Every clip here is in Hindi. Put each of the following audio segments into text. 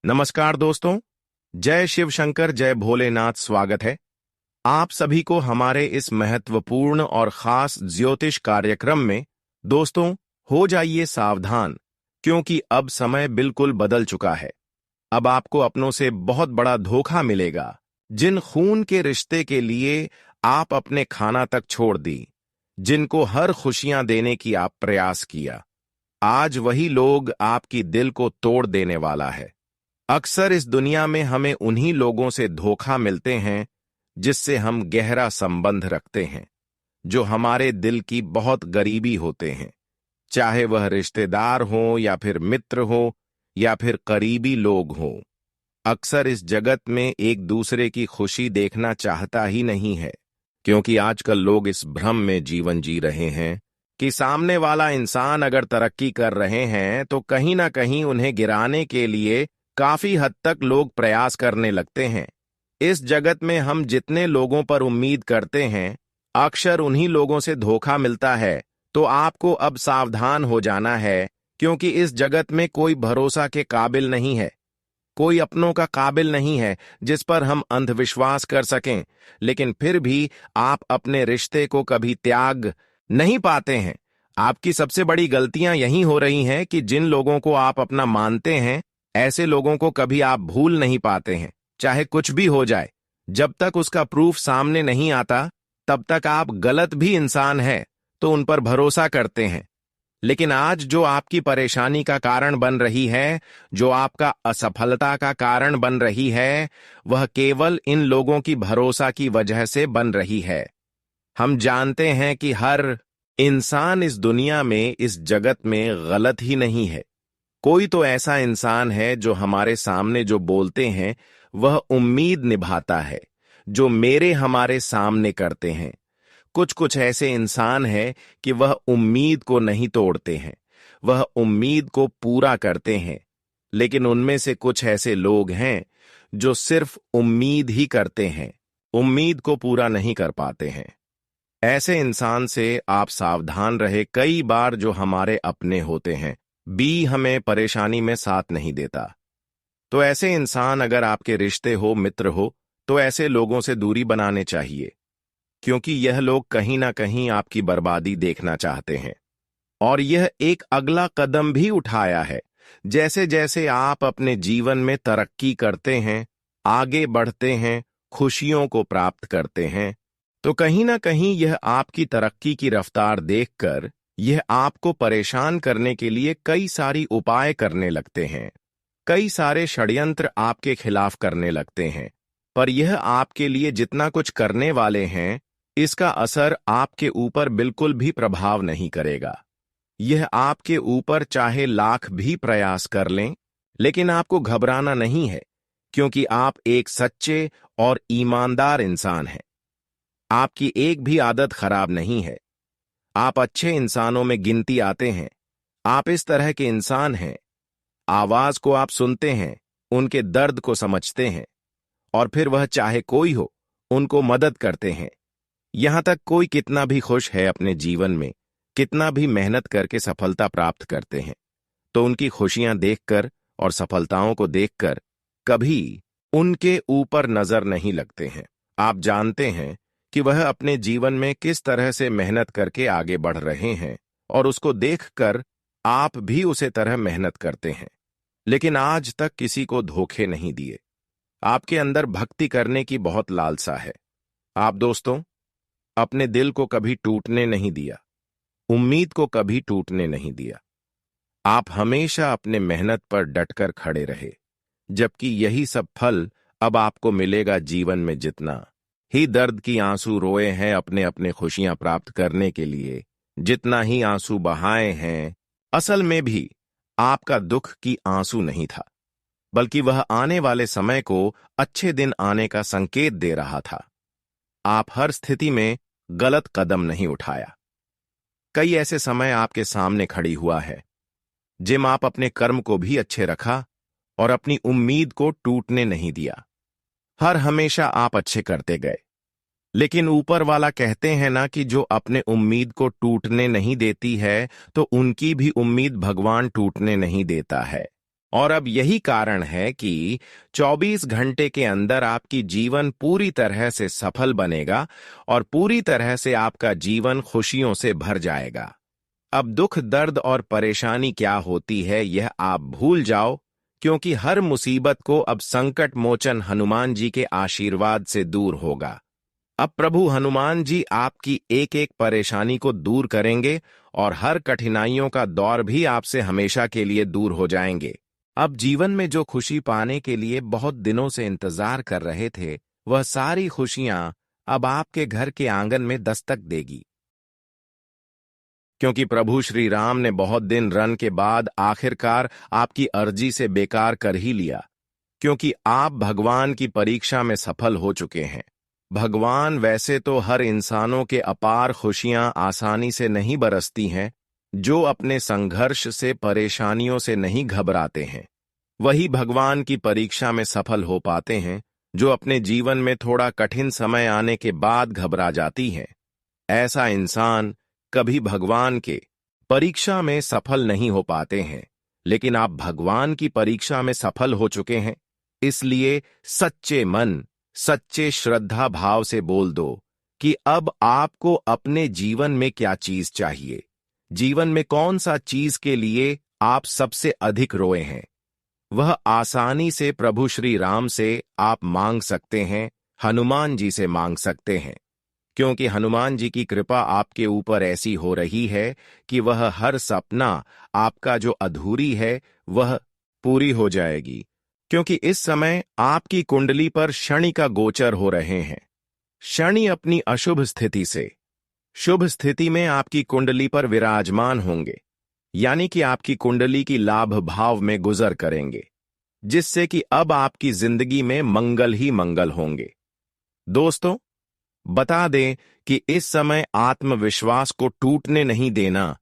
नमस्कार दोस्तों। जय शिव शंकर, जय भोलेनाथ। स्वागत है आप सभी को हमारे इस महत्वपूर्ण और खास ज्योतिष कार्यक्रम में। दोस्तों, हो जाइए सावधान, क्योंकि अब समय बिल्कुल बदल चुका है। अब आपको अपनों से बहुत बड़ा धोखा मिलेगा। जिन खून के रिश्ते के लिए आप अपने खाना तक छोड़ दी, जिनको हर खुशियां देने की आप प्रयास किया, आज वही लोग आपकी दिल को तोड़ देने वाला है। अक्सर इस दुनिया में हमें उन्हीं लोगों से धोखा मिलते हैं जिससे हम गहरा संबंध रखते हैं, जो हमारे दिल की बहुत करीबी होते हैं। चाहे वह रिश्तेदार हो या फिर मित्र हो या फिर करीबी लोग हों। अक्सर इस जगत में एक दूसरे की खुशी देखना चाहता ही नहीं है, क्योंकि आजकल लोग इस भ्रम में जीवन जी रहे हैं कि सामने वाला इंसान अगर तरक्की कर रहे हैं तो कहीं ना कहीं उन्हें गिराने के लिए काफी हद तक लोग प्रयास करने लगते हैं। इस जगत में हम जितने लोगों पर उम्मीद करते हैं, अक्सर उन्हीं लोगों से धोखा मिलता है। तो आपको अब सावधान हो जाना है, क्योंकि इस जगत में कोई भरोसा के काबिल नहीं है, कोई अपनों का काबिल नहीं है जिस पर हम अंधविश्वास कर सकें। लेकिन फिर भी आप अपने रिश्ते को कभी त्याग नहीं पाते हैं। आपकी सबसे बड़ी गलतियां यही हो रही हैं कि जिन लोगों को आप अपना मानते हैं, ऐसे लोगों को कभी आप भूल नहीं पाते हैं। चाहे कुछ भी हो जाए, जब तक उसका प्रूफ सामने नहीं आता, तब तक आप गलत भी इंसान हैं तो उन पर भरोसा करते हैं। लेकिन आज जो आपकी परेशानी का कारण बन रही है, जो आपका असफलता का कारण बन रही है, वह केवल इन लोगों की भरोसा की वजह से बन रही है। हम जानते हैं कि हर इंसान इस दुनिया में, इस जगत में गलत ही नहीं है। कोई तो ऐसा इंसान है जो हमारे सामने जो बोलते हैं वह उम्मीद निभाता है, जो मेरे हमारे सामने करते हैं। कुछ कुछ ऐसे इंसान हैं कि वह उम्मीद को नहीं तोड़ते हैं, वह उम्मीद को पूरा करते हैं। लेकिन उनमें से कुछ ऐसे लोग हैं जो सिर्फ उम्मीद ही करते हैं, उम्मीद को पूरा नहीं कर पाते हैं। ऐसे इंसान से आप सावधान रहे। कई बार जो हमारे अपने होते हैं भी हमें परेशानी में साथ नहीं देता। तो ऐसे इंसान अगर आपके रिश्ते हो, मित्र हो, तो ऐसे लोगों से दूरी बनाने चाहिए, क्योंकि यह लोग कहीं ना कहीं आपकी बर्बादी देखना चाहते हैं। और यह एक अगला कदम भी उठाया है। जैसे जैसे आप अपने जीवन में तरक्की करते हैं, आगे बढ़ते हैं, खुशियों को प्राप्त करते हैं, तो कहीं ना कहीं यह आपकी तरक्की की रफ्तार देखकर यह आपको परेशान करने के लिए कई सारी उपाय करने लगते हैं। कई सारे षड्यंत्र आपके खिलाफ करने लगते हैं। पर यह आपके लिए जितना कुछ करने वाले हैं, इसका असर आपके ऊपर बिल्कुल भी प्रभाव नहीं करेगा। यह आपके ऊपर चाहे लाख भी प्रयास कर लें, लेकिन आपको घबराना नहीं है, क्योंकि आप एक सच्चे और ईमानदार इंसान हैं। आपकी एक भी आदत खराब नहीं है। आप अच्छे इंसानों में गिनती आते हैं। आप इस तरह के इंसान हैं, आवाज को आप सुनते हैं, उनके दर्द को समझते हैं, और फिर वह चाहे कोई हो, उनको मदद करते हैं। यहां तक कोई कितना भी खुश है अपने जीवन में, कितना भी मेहनत करके सफलता प्राप्त करते हैं, तो उनकी खुशियां देखकर और सफलताओं को देखकर कभी उनके ऊपर नजर नहीं लगते हैं। आप जानते हैं कि वह अपने जीवन में किस तरह से मेहनत करके आगे बढ़ रहे हैं, और उसको देखकर आप भी उसे तरह मेहनत करते हैं। लेकिन आज तक किसी को धोखे नहीं दिए। आपके अंदर भक्ति करने की बहुत लालसा है। आप दोस्तों, अपने दिल को कभी टूटने नहीं दिया, उम्मीद को कभी टूटने नहीं दिया। आप हमेशा अपने मेहनत पर डटकर खड़े रहे, जबकि यही सब फल अब आपको मिलेगा। जीवन में जितना ही दर्द की आंसू रोए हैं अपने अपने खुशियां प्राप्त करने के लिए, जितना ही आंसू बहाए हैं, असल में भी आपका दुख की आंसू नहीं था, बल्कि वह आने वाले समय को अच्छे दिन आने का संकेत दे रहा था। आप हर स्थिति में गलत कदम नहीं उठाया। कई ऐसे समय आपके सामने खड़ी हुआ है जिम आप अपने कर्म को भी अच्छे रखा और अपनी उम्मीद को टूटने नहीं दिया। हर हमेशा आप अच्छे करते गए। लेकिन ऊपर वाला कहते हैं ना कि जो अपने उम्मीद को टूटने नहीं देती है, तो उनकी भी उम्मीद भगवान टूटने नहीं देता है। और अब यही कारण है कि 24 घंटे के अंदर आपकी जीवन पूरी तरह से सफल बनेगा और पूरी तरह से आपका जीवन खुशियों से भर जाएगा। अब दुख, दर्द और परेशानी क्या होती है यह आप भूल जाओ, क्योंकि हर मुसीबत को अब संकट मोचन हनुमान जी के आशीर्वाद से दूर होगा। अब प्रभु हनुमान जी आपकी एक एक परेशानी को दूर करेंगे और हर कठिनाइयों का दौर भी आपसे हमेशा के लिए दूर हो जाएंगे। अब जीवन में जो खुशी पाने के लिए बहुत दिनों से इंतजार कर रहे थे, वह सारी खुशियां अब आपके घर के आंगन में दस्तक देगी। क्योंकि प्रभु श्री राम ने बहुत दिन रन के बाद आखिरकार आपकी अर्जी से बेकार कर ही लिया, क्योंकि आप भगवान की परीक्षा में सफल हो चुके हैं। भगवान वैसे तो हर इंसानों के अपार खुशियां आसानी से नहीं बरसती हैं, जो अपने संघर्ष से, परेशानियों से नहीं घबराते हैं। वही भगवान की परीक्षा में सफल हो पाते हैं, जो अपने जीवन में थोड़ा कठिन समय आने के बाद घबरा जाती हैं। ऐसा इंसान कभी भगवान के परीक्षा में सफल नहीं हो पाते हैं, लेकिन आप भगवान की परीक्षा में सफल हो चुके हैं। इसलिए सच्चे मन, सच्चे श्रद्धा भाव से बोल दो कि अब आपको अपने जीवन में क्या चीज चाहिए, जीवन में कौन सा चीज के लिए आप सबसे अधिक रोए हैं। वह आसानी से प्रभु श्री राम से आप मांग सकते हैं, हनुमान जी से मांग सकते हैं, क्योंकि हनुमान जी की कृपा आपके ऊपर ऐसी हो रही है कि वह हर सपना आपका जो अधूरी है वह पूरी हो जाएगी। क्योंकि इस समय आपकी कुंडली पर शनि का गोचर हो रहे हैं। शनि अपनी अशुभ स्थिति से शुभ स्थिति में आपकी कुंडली पर विराजमान होंगे, यानी कि आपकी कुंडली की लाभ भाव में गुजर करेंगे, जिससे कि अब आपकी जिंदगी में मंगल ही मंगल होंगे। दोस्तों, बता दें कि इस समय आत्मविश्वास को टूटने नहीं देना।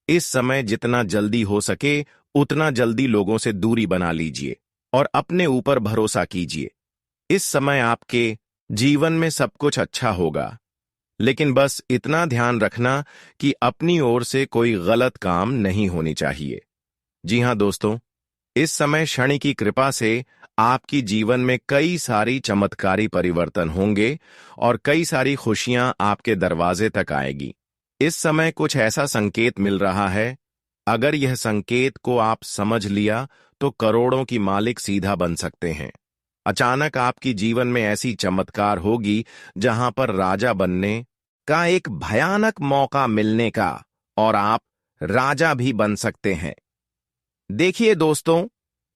इस समय जितना जल्दी हो सके उतना जल्दी लोगों से दूरी बना लीजिए और अपने ऊपर भरोसा कीजिए। इस समय आपके जीवन में सब कुछ अच्छा होगा, लेकिन बस इतना ध्यान रखना कि अपनी ओर से कोई गलत काम नहीं होनी चाहिए। जी हां दोस्तों, इस समय शनि की कृपा से आपकी जीवन में कई सारी चमत्कारी परिवर्तन होंगे और कई सारी खुशियां आपके दरवाजे तक आएगी। इस समय कुछ ऐसा संकेत मिल रहा है, अगर यह संकेत को आप समझ लिया तो करोड़ों की मालिक सीधा बन सकते हैं। अचानक आपकी जीवन में ऐसी चमत्कार होगी जहां पर राजा बनने का एक भयानक मौका मिलने का, और आप राजा भी बन सकते हैं। देखिए दोस्तों,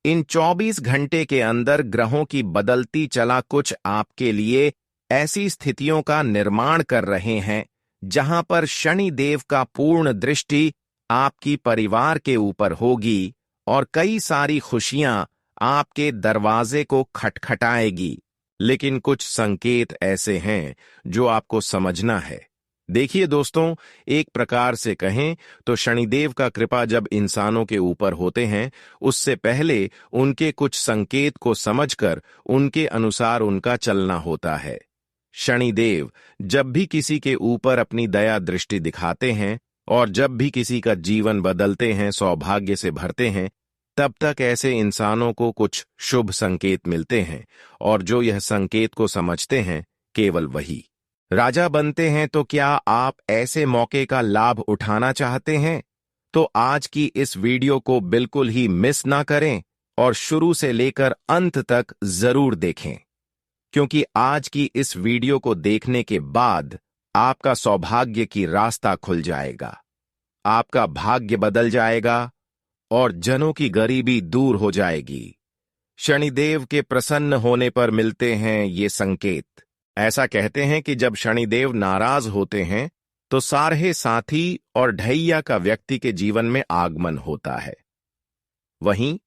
इन 24 घंटे के अंदर ग्रहों की बदलती चला कुछ आपके लिए ऐसी स्थितियों का निर्माण कर रहे हैं जहां पर शनि देव का पूर्ण दृष्टि आपकी परिवार के ऊपर होगी और कई सारी खुशियां आपके दरवाजे को खटखटाएगी। लेकिन कुछ संकेत ऐसे हैं जो आपको समझना है। देखिए दोस्तों, एक प्रकार से कहें तो शनिदेव का कृपा जब इंसानों के ऊपर होते हैं, उससे पहले उनके कुछ संकेत को समझकर उनके अनुसार उनका चलना होता है। शनिदेव जब भी किसी के ऊपर अपनी दया दृष्टि दिखाते हैं और जब भी किसी का जीवन बदलते हैं, सौभाग्य से भरते हैं, तब तक ऐसे इंसानों को कुछ शुभ संकेत मिलते हैं, और जो यह संकेत को समझते हैं केवल वही राजा बनते हैं। तो क्या आप ऐसे मौके का लाभ उठाना चाहते हैं? तो आज की इस वीडियो को बिल्कुल ही मिस ना करें और शुरू से लेकर अंत तक जरूर देखें, क्योंकि आज की इस वीडियो को देखने के बाद आपका सौभाग्य की रास्ता खुल जाएगा, आपका भाग्य बदल जाएगा और जनों की गरीबी दूर हो जाएगी। शनिदेव के प्रसन्न होने पर मिलते हैं ये संकेत। ऐसा कहते हैं कि जब शनिदेव नाराज होते हैं तो सारहे साथी और ढैया का व्यक्ति के जीवन में आगमन होता है। वहीं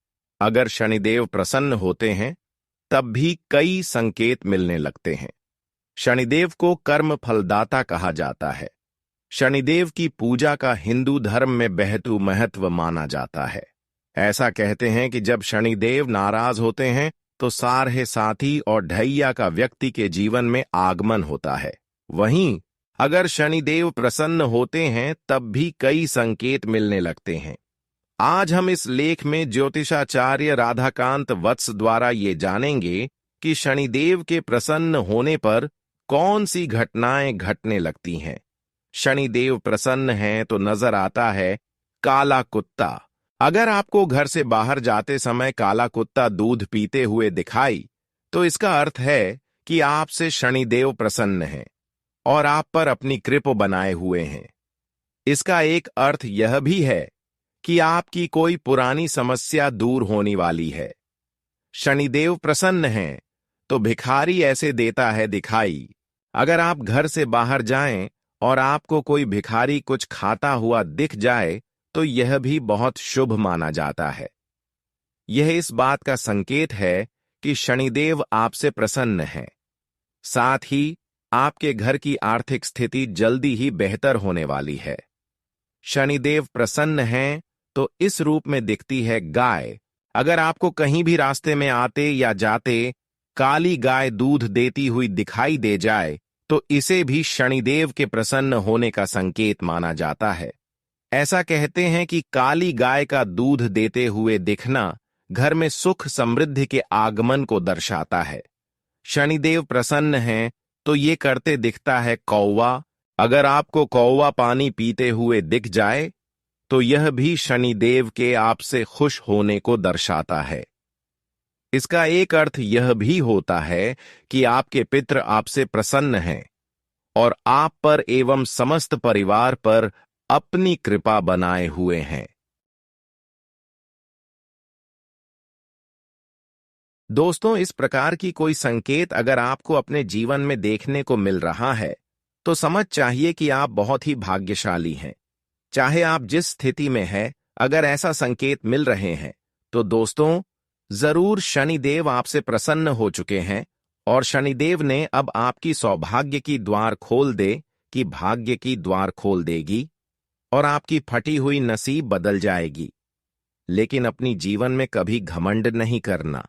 अगर शनिदेव प्रसन्न होते हैं तब भी कई संकेत मिलने लगते हैं। शनिदेव को कर्म फलदाता कहा जाता है। शनिदेव की पूजा का हिंदू धर्म में बेहतू महत्व माना जाता है। ऐसा कहते हैं कि जब शनिदेव नाराज होते हैं तो सारहे साथी और ढैया का व्यक्ति के जीवन में आगमन होता है। वहीं अगर शनिदेव प्रसन्न होते हैं तब भी कई संकेत मिलने लगते हैं। आज हम इस लेख में ज्योतिषाचार्य राधाकांत वत्स द्वारा ये जानेंगे कि शनिदेव के प्रसन्न होने पर कौन सी घटनाएं घटने लगती हैं। शनिदेव प्रसन्न हैं तो नजर आता है काला कुत्ता। अगर आपको घर से बाहर जाते समय काला कुत्ता दूध पीते हुए दिखाई तो इसका अर्थ है कि आपसे शनिदेव प्रसन्न हैं और आप पर अपनी कृपा बनाए हुए हैं। इसका एक अर्थ यह भी है कि आपकी कोई पुरानी समस्या दूर होने वाली है। शनिदेव प्रसन्न हैं तो भिखारी ऐसे देता है दिखाई। अगर आप घर से बाहर जाएं और आपको कोई भिखारी कुछ खाता हुआ दिख जाए तो यह भी बहुत शुभ माना जाता है। यह इस बात का संकेत है कि शनिदेव आपसे प्रसन्न हैं। साथ ही आपके घर की आर्थिक स्थिति जल्दी ही बेहतर होने वाली है। शनिदेव प्रसन्न हैं तो इस रूप में दिखती है गाय। अगर आपको कहीं भी रास्ते में आते या जाते काली गाय दूध देती हुई दिखाई दे जाए तो इसे भी शनिदेव के प्रसन्न होने का संकेत माना जाता है। ऐसा कहते हैं कि काली गाय का दूध देते हुए दिखना घर में सुख समृद्धि के आगमन को दर्शाता है। शनिदेव प्रसन्न हैं तो ये करते दिखता है कौवा। अगर आपको कौवा पानी पीते हुए दिख जाए तो यह भी शनिदेव के आपसे खुश होने को दर्शाता है। इसका एक अर्थ यह भी होता है कि आपके पितृ आपसे प्रसन्न हैं और आप पर एवं समस्त परिवार पर अपनी कृपा बनाए हुए हैं। दोस्तों, इस प्रकार की कोई संकेत अगर आपको अपने जीवन में देखने को मिल रहा है तो समझ चाहिए कि आप बहुत ही भाग्यशाली हैं। चाहे आप जिस स्थिति में हैं, अगर ऐसा संकेत मिल रहे हैं तो दोस्तों जरूर शनिदेव आपसे प्रसन्न हो चुके हैं और शनिदेव ने अब आपकी सौभाग्य की द्वार खोल दे कि भाग्य की द्वार खोल देगी और आपकी फटी हुई नसीब बदल जाएगी। लेकिन अपनी जीवन में कभी घमंड नहीं करना,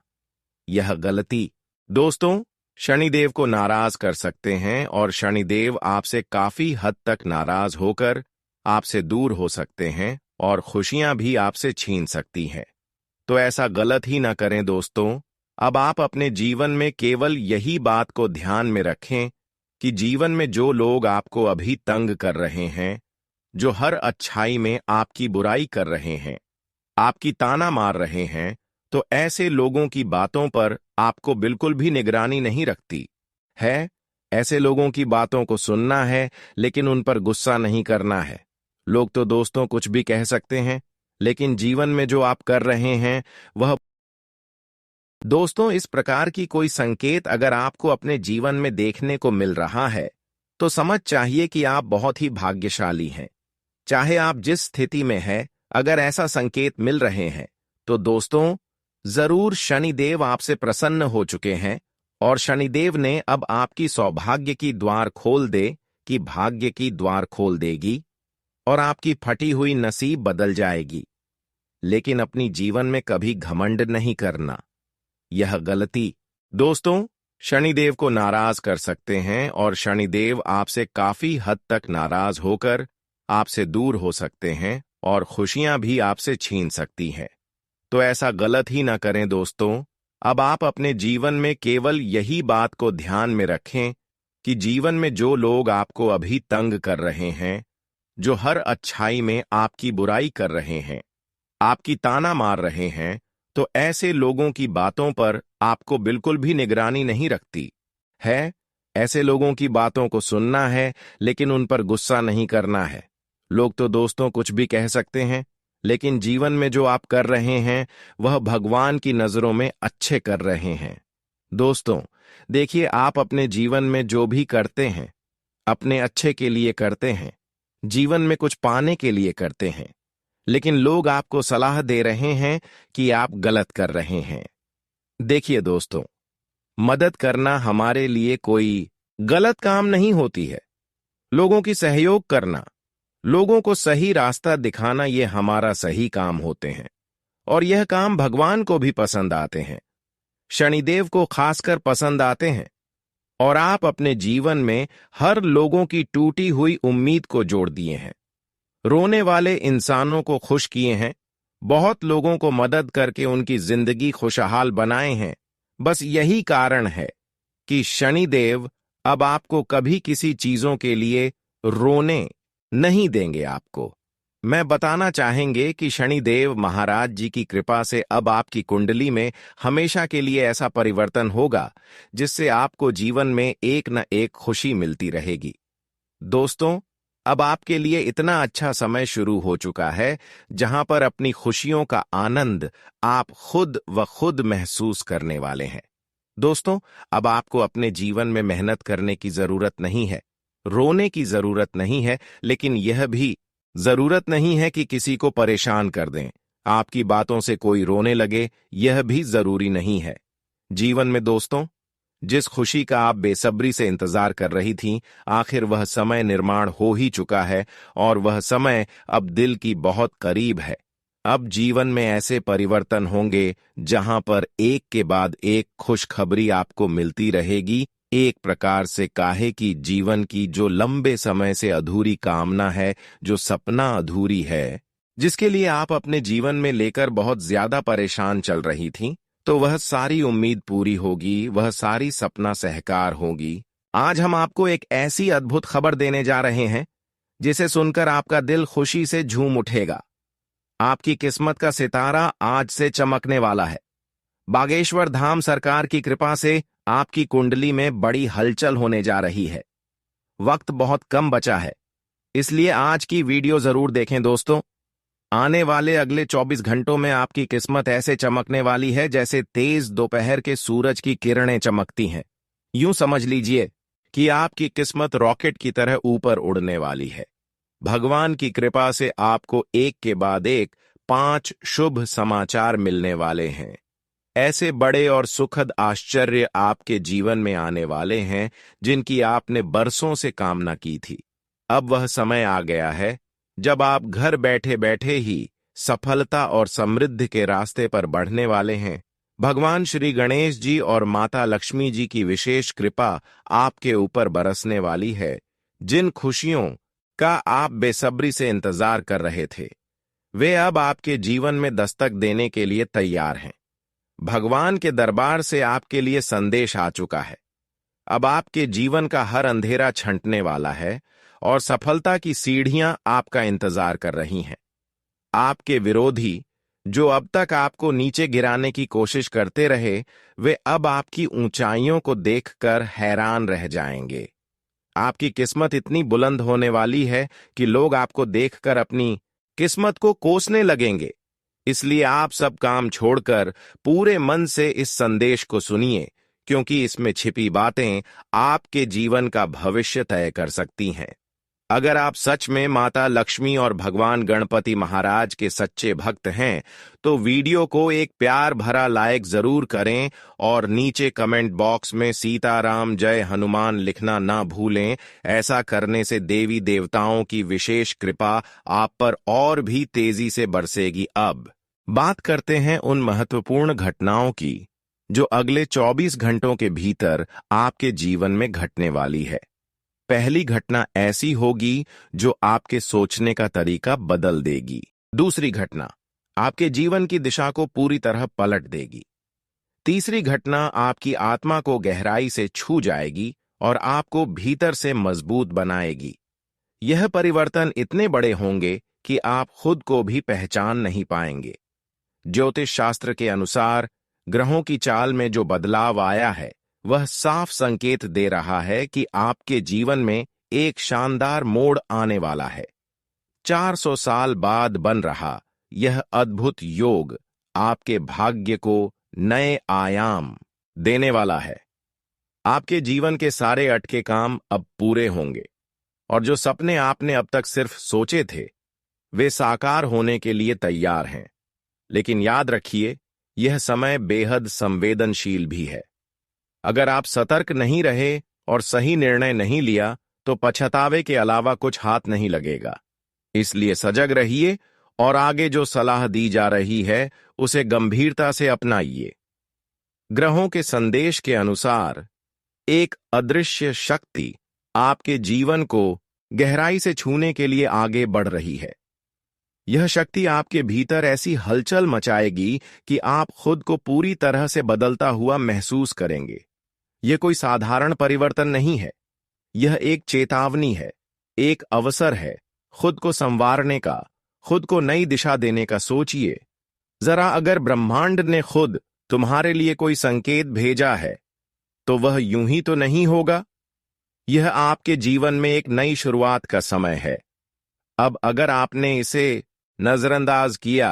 यह गलती दोस्तों शनिदेव को नाराज कर सकते हैं और शनिदेव आपसे काफी हद तक नाराज होकर आपसे दूर हो सकते हैं और खुशियां भी आपसे छीन सकती हैं। तो ऐसा गलत ही ना करें दोस्तों। अब आप अपने जीवन में केवल यही बात को ध्यान में रखें कि जीवन में जो लोग आपको अभी तंग कर रहे हैं, जो हर अच्छाई में आपकी बुराई कर रहे हैं, आपकी ताना मार रहे हैं, तो ऐसे लोगों की बातों पर आपको बिल्कुल भी निगरानी नहीं रखती है। ऐसे लोगों की बातों को सुनना है लेकिन उन पर गुस्सा नहीं करना है। लोग तो दोस्तों कुछ भी कह सकते हैं, लेकिन जीवन में जो आप कर रहे हैं वह दोस्तों इस प्रकार की कोई संकेत अगर आपको अपने जीवन में देखने को मिल रहा है तो समझ चाहिए कि आप बहुत ही भाग्यशाली हैं। चाहे आप जिस स्थिति में हैं, अगर ऐसा संकेत मिल रहे हैं तो दोस्तों जरूर शनिदेव आपसे प्रसन्न हो चुके हैं और शनिदेव ने अब आपकी सौभाग्य की द्वार खोल दे कि भाग्य की द्वार खोल देगी और आपकी फटी हुई नसीब बदल जाएगी। लेकिन अपनी जीवन में कभी घमंड नहीं करना, यह गलती दोस्तों शनिदेव को नाराज कर सकते हैं और शनिदेव आपसे काफी हद तक नाराज होकर आपसे दूर हो सकते हैं और खुशियां भी आपसे छीन सकती हैं। तो ऐसा गलत ही ना करें दोस्तों। अब आप अपने जीवन में केवल यही बात को ध्यान में रखें कि जीवन में जो लोग आपको अभी तंग कर रहे हैं, जो हर अच्छाई में आपकी बुराई कर रहे हैं, आपकी ताना मार रहे हैं, तो ऐसे लोगों की बातों पर आपको बिल्कुल भी निगरानी नहीं रखती है। ऐसे लोगों की बातों को सुनना है लेकिन उन पर गुस्सा नहीं करना है। लोग तो दोस्तों कुछ भी कह सकते हैं, लेकिन जीवन में जो आप कर रहे हैं वह भगवान की नजरों में अच्छे कर रहे हैं। दोस्तों देखिए, आप अपने जीवन में जो भी करते हैं अपने अच्छे के लिए करते हैं, जीवन में कुछ पाने के लिए करते हैं, लेकिन लोग आपको सलाह दे रहे हैं कि आप गलत कर रहे हैं। देखिए दोस्तों, मदद करना हमारे लिए कोई गलत काम नहीं होती है। लोगों की सहयोग करना, लोगों को सही रास्ता दिखाना, ये हमारा सही काम होते हैं और यह काम भगवान को भी पसंद आते हैं, शनिदेव को खासकर पसंद आते हैं। और आप अपने जीवन में हर लोगों की टूटी हुई उम्मीद को जोड़ दिए हैं, रोने वाले इंसानों को खुश किए हैं, बहुत लोगों को मदद करके उनकी जिंदगी खुशहाल बनाए हैं। बस यही कारण है कि शनिदेव अब आपको कभी किसी चीजों के लिए रोने नहीं देंगे आपको। मैं बताना चाहेंगे कि शनिदेव महाराज जी की कृपा से अब आपकी कुंडली में हमेशा के लिए ऐसा परिवर्तन होगा जिससे आपको जीवन में एक न एक खुशी मिलती रहेगी। दोस्तों, अब आपके लिए इतना अच्छा समय शुरू हो चुका है जहां पर अपनी खुशियों का आनंद आप खुद व खुद महसूस करने वाले हैं। दोस्तों, अब आपको अपने जीवन में मेहनत करने की जरूरत नहीं है, रोने की जरूरत नहीं है, लेकिन यह भी जरूरत नहीं है कि किसी को परेशान कर दें। आपकी बातों से कोई रोने लगे, यह भी जरूरी नहीं है। जीवन में दोस्तों, जिस खुशी का आप बेसब्री से इंतजार कर रही थीं, आखिर वह समय निर्माण हो ही चुका है और वह समय अब दिल की बहुत करीब है। अब जीवन में ऐसे परिवर्तन होंगे जहां पर एक के बाद एक खुशखबरी आपको मिलती रहेगी। एक प्रकार से काहे कि जीवन की जो लंबे समय से अधूरी कामना है, जो सपना अधूरी है, जिसके लिए आप अपने जीवन में लेकर बहुत ज्यादा परेशान चल रही थीं, तो वह सारी उम्मीद पूरी होगी, वह सारी सपना सहकार होगी। आज हम आपको एक ऐसी अद्भुत खबर देने जा रहे हैं जिसे सुनकर आपका दिल खुशी से झूम उठेगा। आपकी किस्मत का सितारा आज से चमकने वाला है। बागेश्वर धाम सरकार की कृपा से आपकी कुंडली में बड़ी हलचल होने जा रही है। वक्त बहुत कम बचा है, इसलिए आज की वीडियो जरूर देखें दोस्तों। आने वाले अगले 24 घंटों में आपकी किस्मत ऐसे चमकने वाली है जैसे तेज दोपहर के सूरज की किरणें चमकती हैं। यूं समझ लीजिए कि आपकी किस्मत रॉकेट की तरह ऊपर उड़ने वाली है। भगवान की कृपा से आपको एक के बाद एक 5 शुभ समाचार मिलने वाले हैं। ऐसे बड़े और सुखद आश्चर्य आपके जीवन में आने वाले हैं जिनकी आपने बरसों से कामना की थी। अब वह समय आ गया है जब आप घर बैठे बैठे ही सफलता और समृद्धि के रास्ते पर बढ़ने वाले हैं। भगवान श्री गणेश जी और माता लक्ष्मी जी की विशेष कृपा आपके ऊपर बरसने वाली है। जिन खुशियों का आप बेसब्री से इंतजार कर रहे थे, वे अब आपके जीवन में दस्तक देने के लिए तैयार हैं। भगवान के दरबार से आपके लिए संदेश आ चुका है। अब आपके जीवन का हर अंधेरा छंटने वाला है और सफलता की सीढ़ियां आपका इंतजार कर रही हैं। आपके विरोधी, जो अब तक आपको नीचे गिराने की कोशिश करते रहे, वे अब आपकी ऊंचाइयों को देखकर हैरान रह जाएंगे। आपकी किस्मत इतनी बुलंद होने वाली है कि लोग आपको देखकर अपनी किस्मत को कोसने लगेंगे। इसलिए आप सब काम छोड़कर पूरे मन से इस संदेश को सुनिए, क्योंकि इसमें छिपी बातें आपके जीवन का भविष्य तय कर सकती हैं। अगर आप सच में माता लक्ष्मी और भगवान गणपति महाराज के सच्चे भक्त हैं, तो वीडियो को एक प्यार भरा लाइक जरूर करें और नीचे कमेंट बॉक्स में सीताराम जय हनुमान लिखना ना भूलें। ऐसा करने से देवी देवताओं की विशेष कृपा आप पर और भी तेजी से बरसेगी। अब बात करते हैं उन महत्वपूर्ण घटनाओं की जो अगले 24 घंटों के भीतर आपके जीवन में घटने वाली है। पहली घटना ऐसी होगी जो आपके सोचने का तरीका बदल देगी। दूसरी घटना आपके जीवन की दिशा को पूरी तरह पलट देगी। तीसरी घटना आपकी आत्मा को गहराई से छू जाएगी और आपको भीतर से मजबूत बनाएगी। यह परिवर्तन इतने बड़े होंगे कि आप खुद को भी पहचान नहीं पाएंगे। ज्योतिष शास्त्र के अनुसार ग्रहों की चाल में जो बदलाव आया है, वह साफ संकेत दे रहा है कि आपके जीवन में एक शानदार मोड़ आने वाला है। 400 साल बाद बन रहा यह अद्भुत योग आपके भाग्य को नए आयाम देने वाला है। आपके जीवन के सारे अटके काम अब पूरे होंगे और जो सपने आपने अब तक सिर्फ सोचे थे, वे साकार होने के लिए तैयार हैं। लेकिन याद रखिए, यह समय बेहद संवेदनशील भी है। अगर आप सतर्क नहीं रहे और सही निर्णय नहीं लिया, तो पछतावे के अलावा कुछ हाथ नहीं लगेगा। इसलिए सजग रहिए और आगे जो सलाह दी जा रही है, उसे गंभीरता से अपनाइए। ग्रहों के संदेश के अनुसार एक अदृश्य शक्ति आपके जीवन को गहराई से छूने के लिए आगे बढ़ रही है। यह शक्ति आपके भीतर ऐसी हलचल मचाएगी कि आप खुद को पूरी तरह से बदलता हुआ महसूस करेंगे। यह कोई साधारण परिवर्तन नहीं है, यह एक चेतावनी है, एक अवसर है खुद को संवारने का, खुद को नई दिशा देने का। सोचिए जरा, अगर ब्रह्मांड ने खुद तुम्हारे लिए कोई संकेत भेजा है तो वह यूं ही तो नहीं होगा। यह आपके जीवन में एक नई शुरुआत का समय है। अब अगर आपने इसे नजरअंदाज किया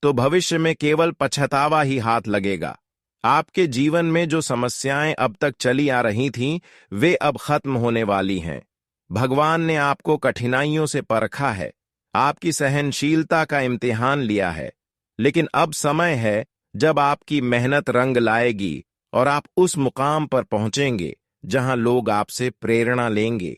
तो भविष्य में केवल पछतावा ही हाथ लगेगा। आपके जीवन में जो समस्याएं अब तक चली आ रही थीं, वे अब खत्म होने वाली हैं। भगवान ने आपको कठिनाइयों से परखा है, आपकी सहनशीलता का इम्तिहान लिया है, लेकिन अब समय है जब आपकी मेहनत रंग लाएगी और आप उस मुकाम पर पहुंचेंगे जहां लोग आपसे प्रेरणा लेंगे।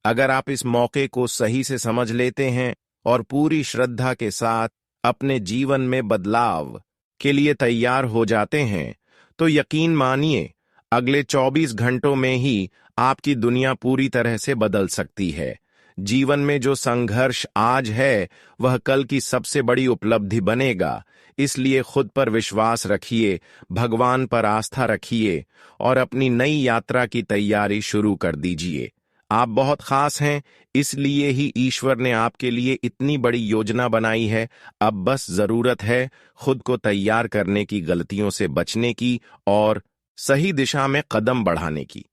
अगर आप इस मौके को सही से समझ लेते हैं और पूरी श्रद्धा के साथ अपने जीवन में बदलाव के लिए तैयार हो जाते हैं, तो यकीन मानिए अगले 24 घंटों में ही आपकी दुनिया पूरी तरह से बदल सकती है। जीवन में जो संघर्ष आज है वह कल की सबसे बड़ी उपलब्धि बनेगा। इसलिए खुद पर विश्वास रखिए, भगवान पर आस्था रखिए और अपनी नई यात्रा की तैयारी शुरू कर दीजिए। आप बहुत खास हैं, इसलिए ही ईश्वर ने आपके लिए इतनी बड़ी योजना बनाई है। अब बस जरूरत है खुद को तैयार करने की, गलतियों से बचने की और सही दिशा में कदम बढ़ाने की,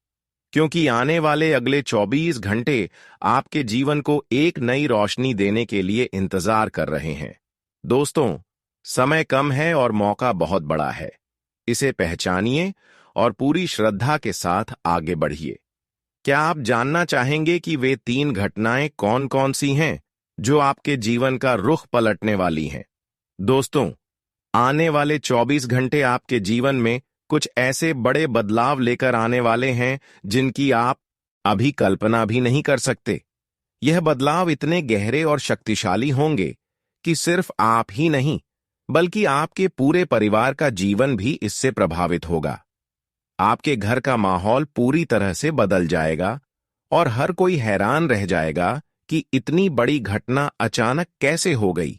क्योंकि आने वाले अगले 24 घंटे आपके जीवन को एक नई रोशनी देने के लिए इंतजार कर रहे हैं। दोस्तों, समय कम है और मौका बहुत बड़ा है। इसे पहचानिए और पूरी श्रद्धा के साथ आगे बढ़िए। क्या आप जानना चाहेंगे कि वे 3 घटनाएं कौन कौन सी हैं जो आपके जीवन का रुख पलटने वाली हैं? दोस्तों, आने वाले 24 घंटे आपके जीवन में कुछ ऐसे बड़े बदलाव लेकर आने वाले हैं जिनकी आप अभी कल्पना भी नहीं कर सकते। यह बदलाव इतने गहरे और शक्तिशाली होंगे कि सिर्फ आप ही नहीं, बल्कि आपके पूरे परिवार का जीवन भी इससे प्रभावित होगा। आपके घर का माहौल पूरी तरह से बदल जाएगा और हर कोई हैरान रह जाएगा कि इतनी बड़ी घटना अचानक कैसे हो गई।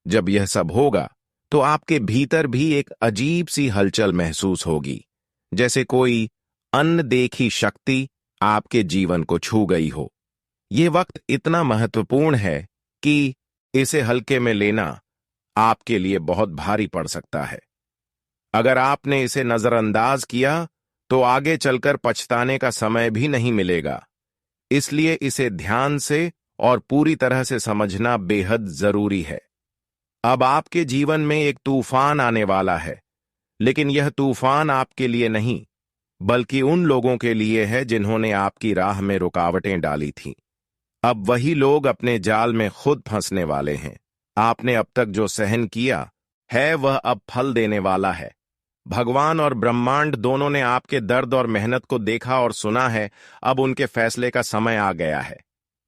जब यह सब होगा तो आपके भीतर भी एक अजीब सी हलचल महसूस होगी, जैसे कोई अनदेखी शक्ति आपके जीवन को छू गई हो। यह वक्त इतना महत्वपूर्ण है कि इसे हल्के में लेना आपके लिए बहुत भारी पड़ सकता है। अगर आपने इसे नजरअंदाज किया तो आगे चलकर पछताने का समय भी नहीं मिलेगा। इसलिए इसे ध्यान से और पूरी तरह से समझना बेहद जरूरी है। अब आपके जीवन में एक तूफान आने वाला है, लेकिन यह तूफान आपके लिए नहीं, बल्कि उन लोगों के लिए है जिन्होंने आपकी राह में रुकावटें डाली थीं। अब वही लोग अपने जाल में खुद फंसने वाले हैं। आपने अब तक जो सहन किया है वह अब फल देने वाला है। भगवान और ब्रह्मांड दोनों ने आपके दर्द और मेहनत को देखा और सुना है। अब उनके फैसले का समय आ गया है।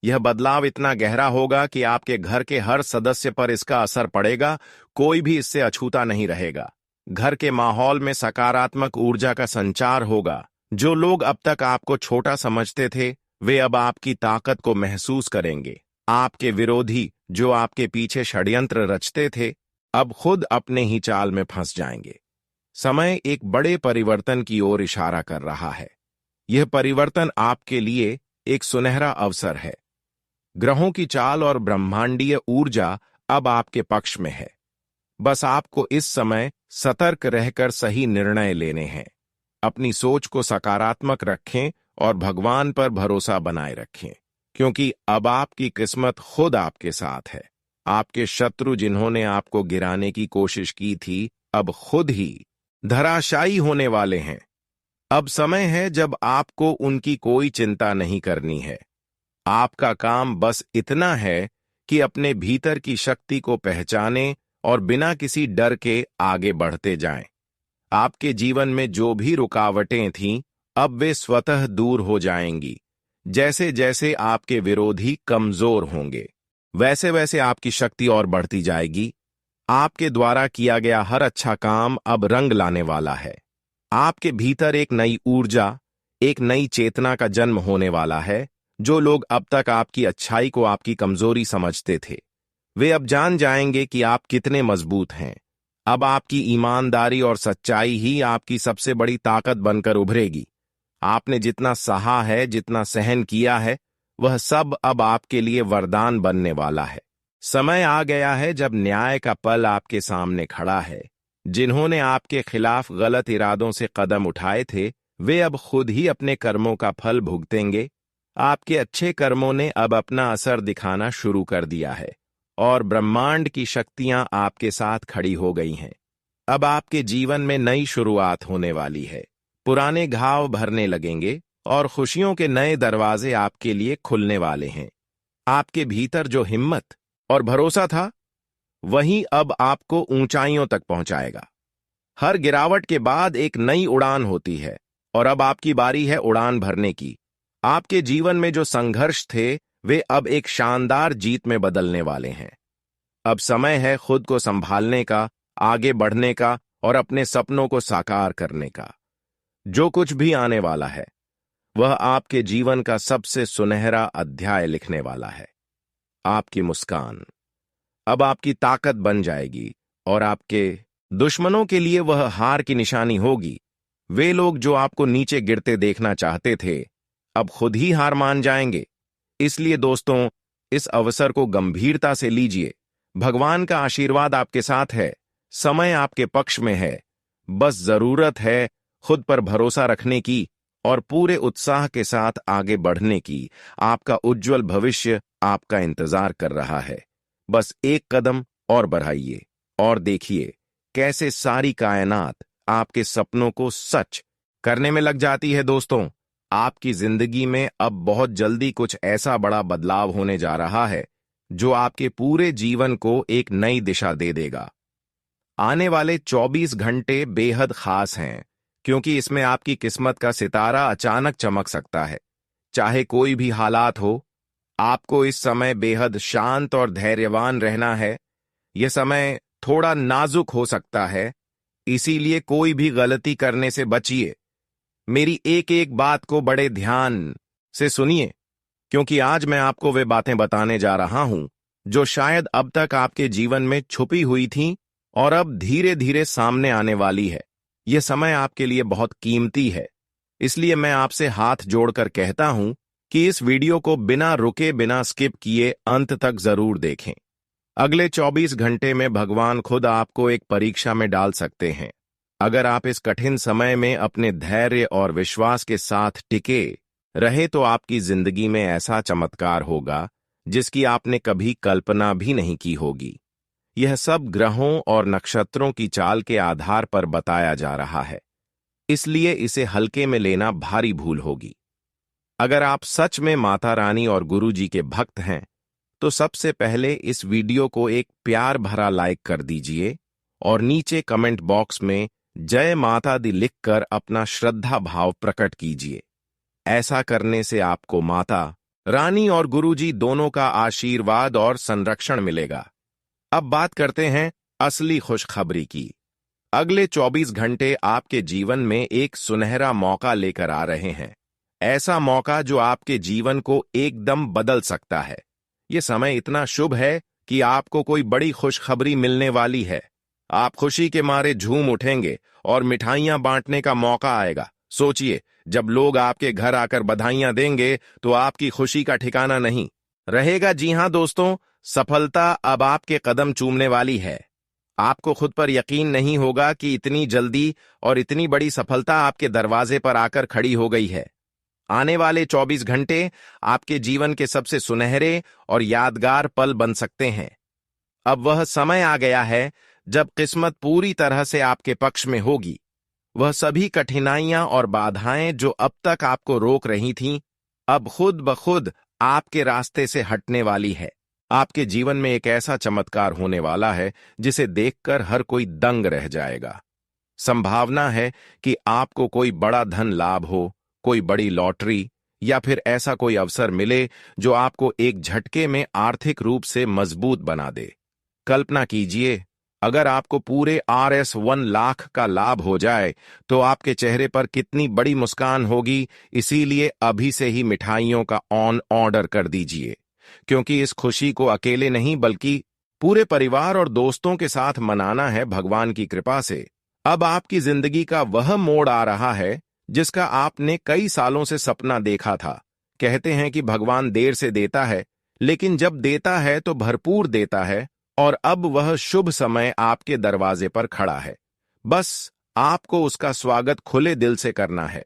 यह बदलाव इतना गहरा होगा कि आपके घर के हर सदस्य पर इसका असर पड़ेगा। कोई भी इससे अछूता नहीं रहेगा। घर के माहौल में सकारात्मक ऊर्जा का संचार होगा। जो लोग अब तक आपको छोटा समझते थे, वे अब आपकी ताकत को महसूस करेंगे। आपके विरोधी, जो आपके पीछे षड्यंत्र रचते थे, अब खुद अपने ही चाल में फंस जाएंगे। समय एक बड़े परिवर्तन की ओर इशारा कर रहा है। यह परिवर्तन आपके लिए एक सुनहरा अवसर है। ग्रहों की चाल और ब्रह्मांडीय ऊर्जा अब आपके पक्ष में है। बस आपको इस समय सतर्क रहकर सही निर्णय लेने हैं। अपनी सोच को सकारात्मक रखें और भगवान पर भरोसा बनाए रखें, क्योंकि अब आपकी किस्मत खुद आपके साथ है। आपके शत्रु जिन्होंने आपको गिराने की कोशिश की थी, अब खुद ही धराशायी होने वाले हैं। अब समय है जब आपको उनकी कोई चिंता नहीं करनी है। आपका काम बस इतना है कि अपने भीतर की शक्ति को पहचानें और बिना किसी डर के आगे बढ़ते जाएं। आपके जीवन में जो भी रुकावटें थीं, अब वे स्वतः दूर हो जाएंगी। जैसे जैसे आपके विरोधी कमजोर होंगे, वैसे वैसे आपकी शक्ति और बढ़ती जाएगी। आपके द्वारा किया गया हर अच्छा काम अब रंग लाने वाला है। आपके भीतर एक नई ऊर्जा, एक नई चेतना का जन्म होने वाला है। जो लोग अब तक आपकी अच्छाई को आपकी कमजोरी समझते थे, वे अब जान जाएंगे कि आप कितने मजबूत हैं। अब आपकी ईमानदारी और सच्चाई ही आपकी सबसे बड़ी ताकत बनकर उभरेगी। आपने जितना सहा है, जितना सहन किया है, वह सब अब आपके लिए वरदान बनने वाला है। समय आ गया है जब न्याय का पल आपके सामने खड़ा है। जिन्होंने आपके खिलाफ गलत इरादों से कदम उठाए थे, वे अब खुद ही अपने कर्मों का फल भुगतेंगे। आपके अच्छे कर्मों ने अब अपना असर दिखाना शुरू कर दिया है और ब्रह्मांड की शक्तियां आपके साथ खड़ी हो गई हैं। अब आपके जीवन में नई शुरुआत होने वाली है। पुराने घाव भरने लगेंगे और खुशियों के नए दरवाजे आपके लिए खुलने वाले हैं। आपके भीतर जो हिम्मत और भरोसा था, वही अब आपको ऊंचाइयों तक पहुंचाएगा। हर गिरावट के बाद एक नई उड़ान होती है और अब आपकी बारी है उड़ान भरने की। आपके जीवन में जो संघर्ष थे, वे अब एक शानदार जीत में बदलने वाले हैं। अब समय है खुद को संभालने का, आगे बढ़ने का और अपने सपनों को साकार करने का। जो कुछ भी आने वाला है, वह आपके जीवन का सबसे सुनहरा अध्याय लिखने वाला है। आपकी मुस्कान अब आपकी ताकत बन जाएगी और आपके दुश्मनों के लिए वह हार की निशानी होगी। वे लोग जो आपको नीचे गिरते देखना चाहते थे, अब खुद ही हार मान जाएंगे। इसलिए दोस्तों, इस अवसर को गंभीरता से लीजिए। भगवान का आशीर्वाद आपके साथ है, समय आपके पक्ष में है। बस जरूरत है खुद पर भरोसा रखने की और पूरे उत्साह के साथ आगे बढ़ने की। आपका उज्जवल भविष्य आपका इंतजार कर रहा है। बस एक कदम और बढ़ाइए और देखिए कैसे सारी कायनात आपके सपनों को सच करने में लग जाती है। दोस्तों, आपकी जिंदगी में अब बहुत जल्दी कुछ ऐसा बड़ा बदलाव होने जा रहा है जो आपके पूरे जीवन को एक नई दिशा दे देगा। आने वाले 24 घंटे बेहद खास हैं, क्योंकि इसमें आपकी किस्मत का सितारा अचानक चमक सकता है। चाहे कोई भी हालात हो, आपको इस समय बेहद शांत और धैर्यवान रहना है। यह समय थोड़ा नाजुक हो सकता है, इसीलिए कोई भी गलती करने से बचिए। मेरी एक एक बात को बड़े ध्यान से सुनिए, क्योंकि आज मैं आपको वे बातें बताने जा रहा हूं जो शायद अब तक आपके जीवन में छुपी हुई थीं और अब धीरे धीरे सामने आने वाली है। यह समय आपके लिए बहुत कीमती है, इसलिए मैं आपसे हाथ जोड़कर कहता हूं कि इस वीडियो को बिना रुके, बिना स्किप किए अंत तक जरूर देखें। अगले 24 घंटे में भगवान खुद आपको एक परीक्षा में डाल सकते हैं। अगर आप इस कठिन समय में अपने धैर्य और विश्वास के साथ टिके रहे, तो आपकी जिंदगी में ऐसा चमत्कार होगा जिसकी आपने कभी कल्पना भी नहीं की होगी। यह सब ग्रहों और नक्षत्रों की चाल के आधार पर बताया जा रहा है, इसलिए इसे हल्के में लेना भारी भूल होगी। अगर आप सच में माता रानी और गुरु जी के भक्त हैं, तो सबसे पहले इस वीडियो को एक प्यार भरा लाइक कर दीजिए और नीचे कमेंट बॉक्स में जय माता दी लिखकर अपना श्रद्धा भाव प्रकट कीजिए। ऐसा करने से आपको माता रानी और गुरुजी दोनों का आशीर्वाद और संरक्षण मिलेगा। अब बात करते हैं असली खुशखबरी की। अगले 24 घंटे आपके जीवन में एक सुनहरा मौका लेकर आ रहे हैं। ऐसा मौका जो आपके जीवन को एकदम बदल सकता है। यह समय इतना शुभ है कि आपको कोई बड़ी खुशखबरी मिलने वाली है। आप खुशी के मारे झूम उठेंगे और मिठाइयां बांटने का मौका आएगा। सोचिए, जब लोग आपके घर आकर बधाइयां देंगे तो आपकी खुशी का ठिकाना नहीं रहेगा। जी हां दोस्तों, सफलता अब आपके कदम चूमने वाली है। आपको खुद पर यकीन नहीं होगा कि इतनी जल्दी और इतनी बड़ी सफलता आपके दरवाजे पर आकर खड़ी हो गई है। आने वाले 24 घंटे आपके जीवन के सबसे सुनहरे और यादगार पल बन सकते हैं। अब वह समय आ गया है जब किस्मत पूरी तरह से आपके पक्ष में होगी। वह सभी कठिनाइयां और बाधाएं जो अब तक आपको रोक रही थीं, अब खुद ब खुद आपके रास्ते से हटने वाली है। आपके जीवन में एक ऐसा चमत्कार होने वाला है जिसे देखकर हर कोई दंग रह जाएगा। संभावना है कि आपको कोई बड़ा धन लाभ हो, कोई बड़ी लॉटरी या फिर ऐसा कोई अवसर मिले जो आपको एक झटके में आर्थिक रूप से मजबूत बना दे। कल्पना कीजिए, अगर आपको पूरे RS1 लाख का लाभ हो जाए तो आपके चेहरे पर कितनी बड़ी मुस्कान होगी। इसीलिए अभी से ही मिठाइयों का ऑन ऑर्डर कर दीजिए, क्योंकि इस खुशी को अकेले नहीं बल्कि पूरे परिवार और दोस्तों के साथ मनाना है भगवान की कृपा से। अब आपकी जिंदगी का वह मोड़ आ रहा है जिसका आपने कई सालों से सपना देखा था। कहते हैं कि भगवान देर से देता है, लेकिन जब देता है तो भरपूर देता है, और अब वह शुभ समय आपके दरवाजे पर खड़ा है। बस आपको उसका स्वागत खुले दिल से करना है।